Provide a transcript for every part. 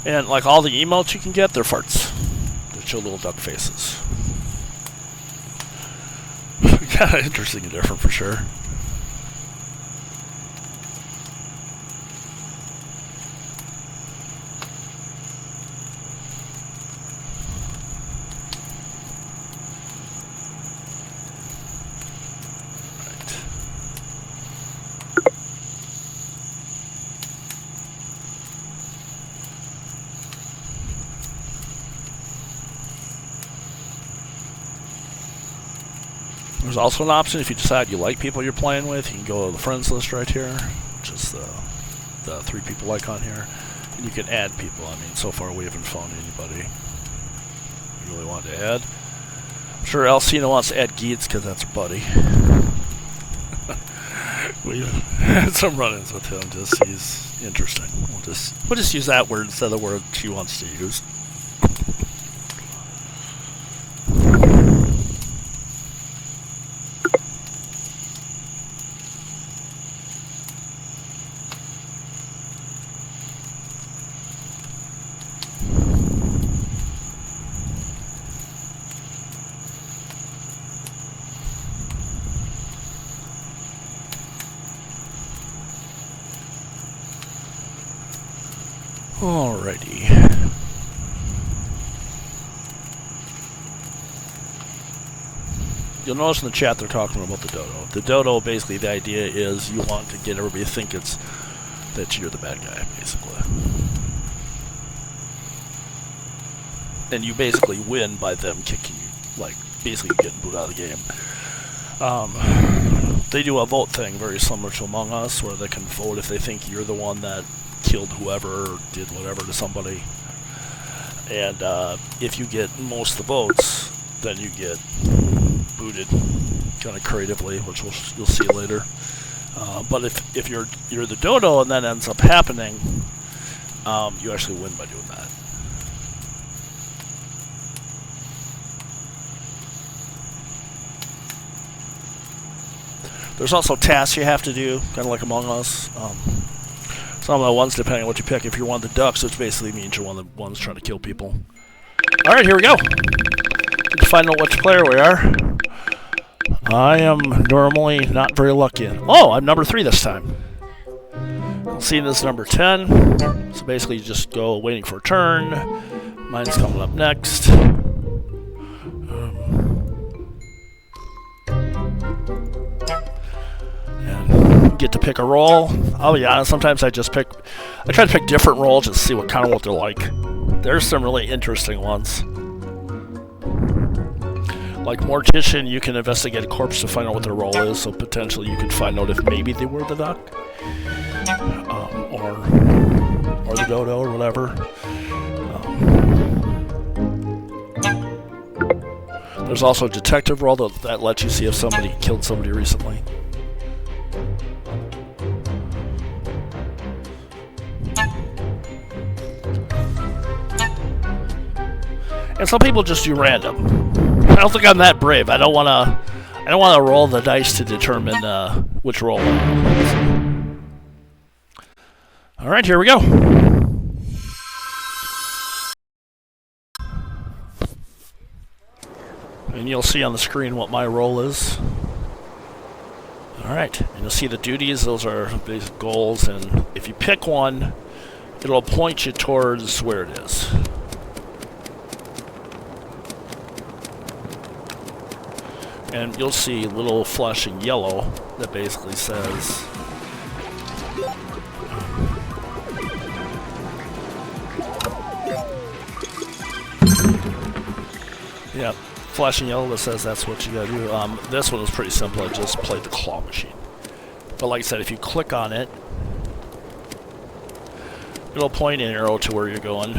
And like all the emotes you can get, they're farts. They show little duck faces. Kind of interesting and different for sure. There's also an option if you decide you like people you're playing with, you can go to the friends list right here, which is the 3 people icon here, and you can add people. I mean, so far we haven't found anybody we really want to add. I'm sure Alcina wants to add Geets because that's her buddy. We had some run-ins with him. Just he's interesting. We'll just use that word instead of the word she wants to use. Alrighty. You'll notice in the chat they're talking about the dodo. The dodo, basically, the idea is you want to get everybody to think that you're the bad guy, basically. And you basically win by them kicking you, like, basically getting booted out of the game. They do a vote thing very similar to Among Us, where they can vote if they think you're the one that killed whoever or did whatever to somebody. And if you get most of the votes, then you get booted kind of creatively, which you'll see later. But if you're the dodo and that ends up happening, you actually win by doing that. There's also tasks you have to do, kind of like Among Us. Some of the ones, depending on what you pick, if you're one of the ducks, which basically means you're one of the ones trying to kill people. Alright, here we go. Let's find out which player we are. I am normally not very lucky. Oh, I'm number 3 this time. Seeing this number 10. So basically you just go waiting for a turn. Mine's coming up next. Get to pick a role. I'll be honest, sometimes I try to pick different roles just to see what they're like. There's some really interesting ones. Like Mortician, you can investigate a corpse to find out what their role is, so potentially you could find out if maybe they were the duck. Or the dodo or whatever. There's also a detective role that lets you see if somebody killed somebody recently. And some people just do random. I don't think I'm that brave. I don't want to roll the dice to determine which roll. All right, here we go. And you'll see on the screen what my role is. All right, and you'll see the duties. Those are basic goals, and if you pick one, it'll point you towards where it is. And you'll see a little flashing yellow that basically says yeah, flashing yellow that says that's what you gotta do. This one was pretty simple. I just played the claw machine. But like I said, if you click on it, it'll point an arrow to where you're going.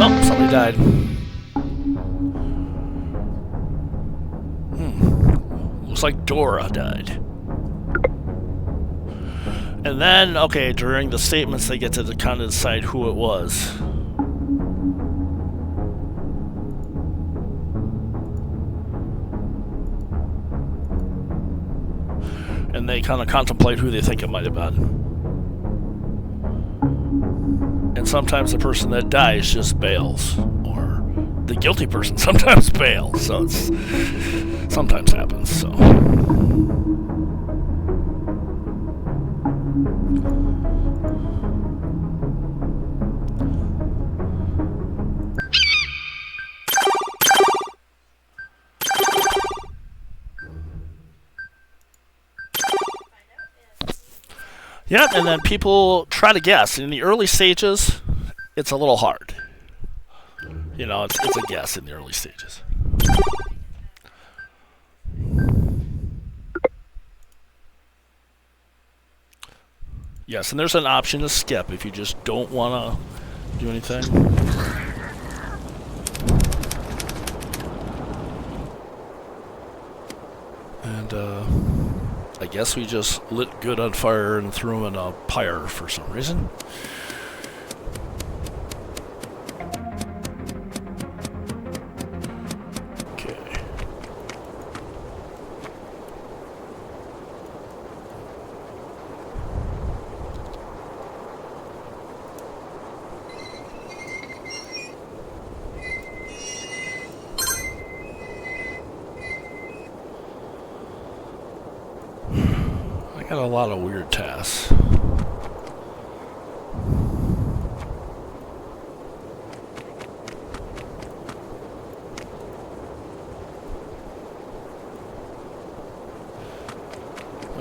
Oh, somebody died. Looks like Dora died. And then, okay, during the statements, they get to kind of decide who it was. And and they kind of contemplate who they think it might have been. And sometimes the person that dies just bails, or the guilty person sometimes bails. So it's sometimes happens. So. Yeah, and then people try to guess. In the early stages, it's a little hard. You know, it's a guess in the early stages. Yes, and there's an option to skip if you just don't want to do anything. And, I guess we just lit Good on fire and threw him in a pyre for some reason. Okay. Got a lot of weird tasks.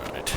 Alright.